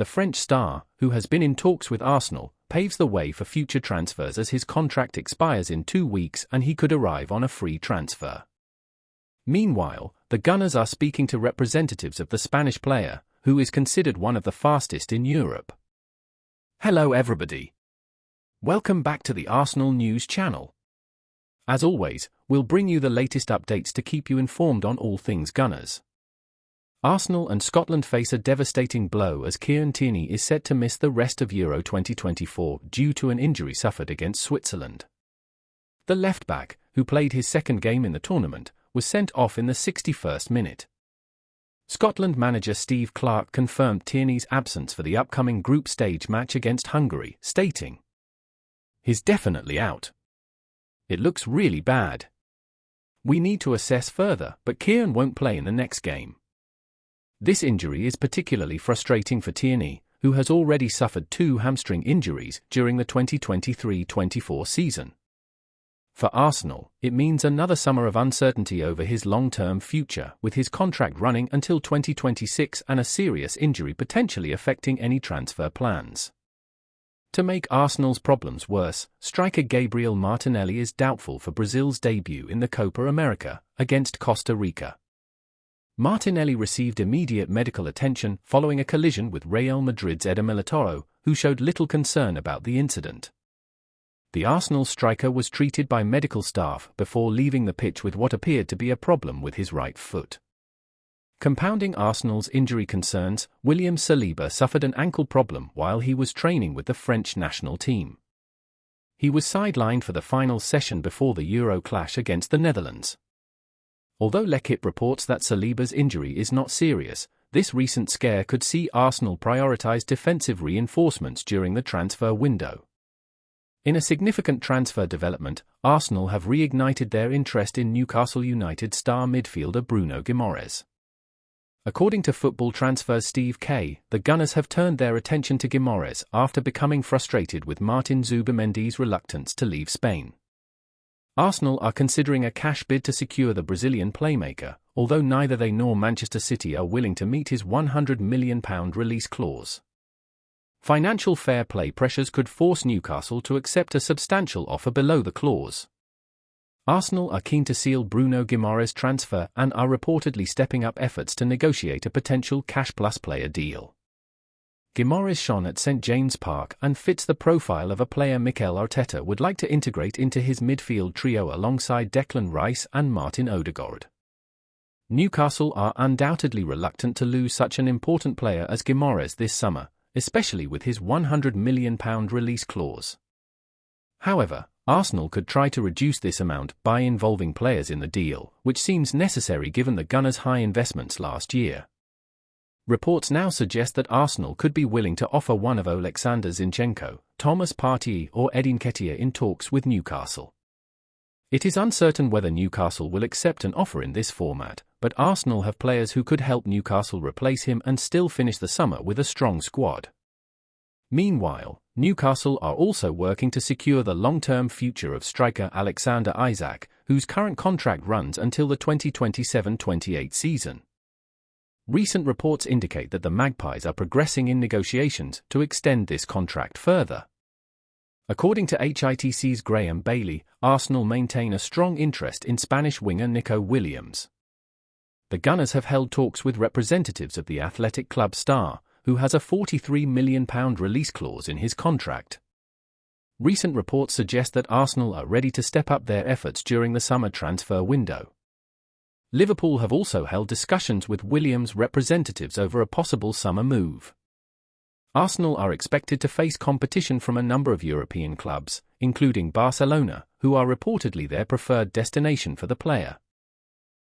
The French star, who has been in talks with Arsenal, paves the way for future transfers as his contract expires in 2 weeks and he could arrive on a free transfer. Meanwhile, the Gunners are speaking to representatives of the Spanish player, who is considered one of the fastest in Europe. Hello everybody. Welcome back to the Arsenal News channel. As always, we'll bring you the latest updates to keep you informed on all things Gunners. Arsenal and Scotland face a devastating blow as Kieran Tierney is set to miss the rest of Euro 2024 due to an injury suffered against Switzerland. The left-back, who played his second game in the tournament, was sent off in the 61st minute. Scotland manager Steve Clarke confirmed Tierney's absence for the upcoming group stage match against Hungary, stating, "He's definitely out. It looks really bad. We need to assess further, but Kieran won't play in the next game." This injury is particularly frustrating for Tierney, who has already suffered 2 hamstring injuries during the 2023-24 season. For Arsenal, it means another summer of uncertainty over his long-term future, with his contract running until 2026 and a serious injury potentially affecting any transfer plans. To make Arsenal's problems worse, striker Gabriel Martinelli is doubtful for Brazil's debut in the Copa America against Costa Rica. Martinelli received immediate medical attention following a collision with Real Madrid's Eder Militao, who showed little concern about the incident. The Arsenal striker was treated by medical staff before leaving the pitch with what appeared to be a problem with his right foot. Compounding Arsenal's injury concerns, William Saliba suffered an ankle problem while he was training with the French national team. He was sidelined for the final session before the Euro clash against the Netherlands. Although L'Équipe reports that Saliba's injury is not serious, this recent scare could see Arsenal prioritise defensive reinforcements during the transfer window. In a significant transfer development, Arsenal have reignited their interest in Newcastle United star midfielder Bruno Guimaraes. According to Football Transfer's Steve Kay, the Gunners have turned their attention to Guimaraes after becoming frustrated with Martin Zubimendi's reluctance to leave Spain. Arsenal are considering a cash bid to secure the Brazilian playmaker, although neither they nor Manchester City are willing to meet his £100 million release clause. Financial fair play pressures could force Newcastle to accept a substantial offer below the clause. Arsenal are keen to seal Bruno Guimaraes' transfer and are reportedly stepping up efforts to negotiate a potential cash-plus player deal. Guimaraes shone at St James Park and fits the profile of a player Mikel Arteta would like to integrate into his midfield trio alongside Declan Rice and Martin Odegaard. Newcastle are undoubtedly reluctant to lose such an important player as Guimaraes this summer, especially with his £100 million release clause. However, Arsenal could try to reduce this amount by involving players in the deal, which seems necessary given the Gunners' high investments last year. Reports now suggest that Arsenal could be willing to offer one of Alexander Zinchenko, Thomas Partey or Edin Nketiah in talks with Newcastle. It is uncertain whether Newcastle will accept an offer in this format, but Arsenal have players who could help Newcastle replace him and still finish the summer with a strong squad. Meanwhile, Newcastle are also working to secure the long-term future of striker Alexander Isak, whose current contract runs until the 2027-28 season. Recent reports indicate that the Magpies are progressing in negotiations to extend this contract further. According to HITC's Graham Bailey, Arsenal maintain a strong interest in Spanish winger Nico Williams. The Gunners have held talks with representatives of the Athletic Club star, who has a £43 million release clause in his contract. Recent reports suggest that Arsenal are ready to step up their efforts during the summer transfer window. Liverpool have also held discussions with Williams' representatives over a possible summer move. Arsenal are expected to face competition from a number of European clubs, including Barcelona, who are reportedly their preferred destination for the player.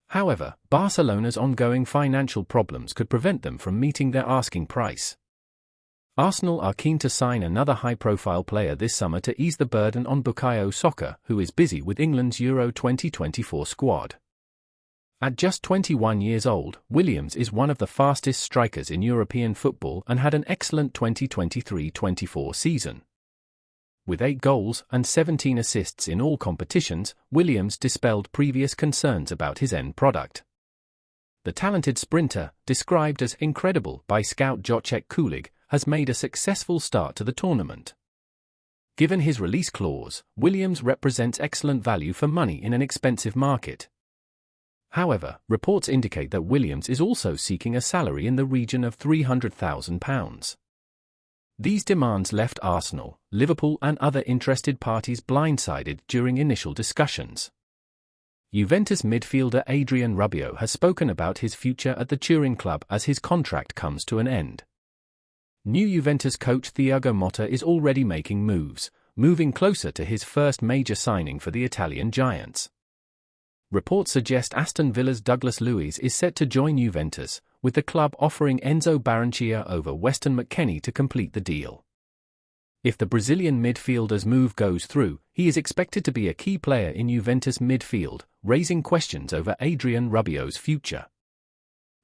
However, Barcelona's ongoing financial problems could prevent them from meeting their asking price. Arsenal are keen to sign another high-profile player this summer to ease the burden on Bukayo Saka, who is busy with England's Euro 2024 squad. At just 21 years old, Williams is one of the fastest strikers in European football and had an excellent 2023-24 season. With 8 goals and 17 assists in all competitions, Williams dispelled previous concerns about his end product. The talented sprinter, described as incredible by scout Jacek Kulig, has made a successful start to the tournament. Given his release clause, Williams represents excellent value for money in an expensive market. However, reports indicate that Williams is also seeking a salary in the region of £300,000. These demands left Arsenal, Liverpool and other interested parties blindsided during initial discussions. Juventus midfielder Adrien Rabiot has spoken about his future at the Turin club as his contract comes to an end. New Juventus coach Thiago Motta is already making moves, moving closer to his first major signing for the Italian giants. Reports suggest Aston Villa's Douglas Luiz is set to join Juventus, with the club offering Enzo Barrenechea over Weston McKennie to complete the deal. If the Brazilian midfielder's move goes through, he is expected to be a key player in Juventus midfield, raising questions over Adrien Rabiot's future.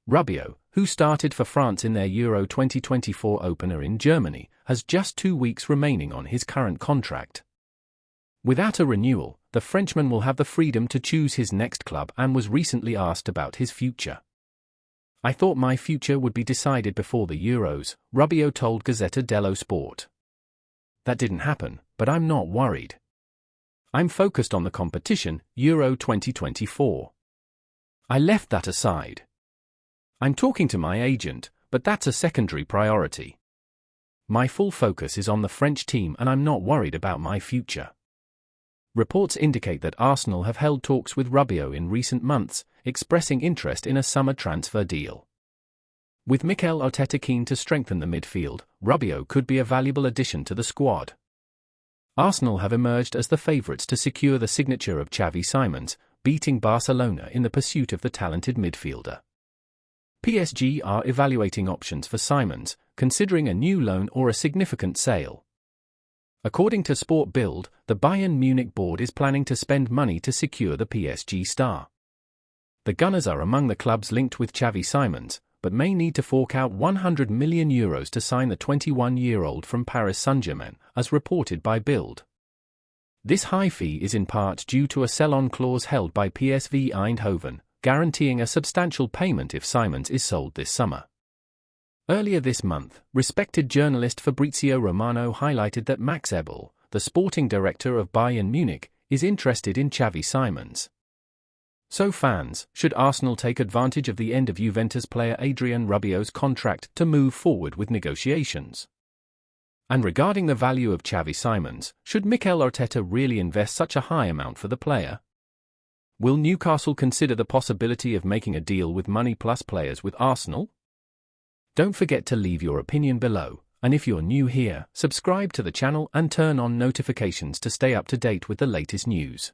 Rabiot, who started for France in their Euro 2024 opener in Germany, has just 2 weeks remaining on his current contract. Without a renewal, the Frenchman will have the freedom to choose his next club and was recently asked about his future. "I thought my future would be decided before the Euros," Rabiot told Gazzetta dello Sport. "That didn't happen, but I'm not worried. I'm focused on the competition, Euro 2024. I left that aside. I'm talking to my agent, but that's a secondary priority. My full focus is on the French team and I'm not worried about my future." Reports indicate that Arsenal have held talks with Rabiot in recent months, expressing interest in a summer transfer deal. With Mikel Arteta keen to strengthen the midfield, Rabiot could be a valuable addition to the squad. Arsenal have emerged as the favourites to secure the signature of Xavi Simons, beating Barcelona in the pursuit of the talented midfielder. PSG are evaluating options for Simons, considering a new loan or a significant sale. According to Sport Bild, the Bayern Munich board is planning to spend money to secure the PSG star. The Gunners are among the clubs linked with Xavi Simons, but may need to fork out €100 million to sign the 21-year-old from Paris Saint-Germain, as reported by Bild. This high fee is in part due to a sell-on clause held by PSV Eindhoven, guaranteeing a substantial payment if Simons is sold this summer. Earlier this month, respected journalist Fabrizio Romano highlighted that Max Eberl, the sporting director of Bayern Munich, is interested in Xavi Simons. So fans, should Arsenal take advantage of the end of Juventus player Adrien Rabiot's contract to move forward with negotiations? And regarding the value of Xavi Simons, should Mikel Arteta really invest such a high amount for the player? Will Newcastle consider the possibility of making a deal with money plus players with Arsenal? Don't forget to leave your opinion below, and if you're new here, subscribe to the channel and turn on notifications to stay up to date with the latest news.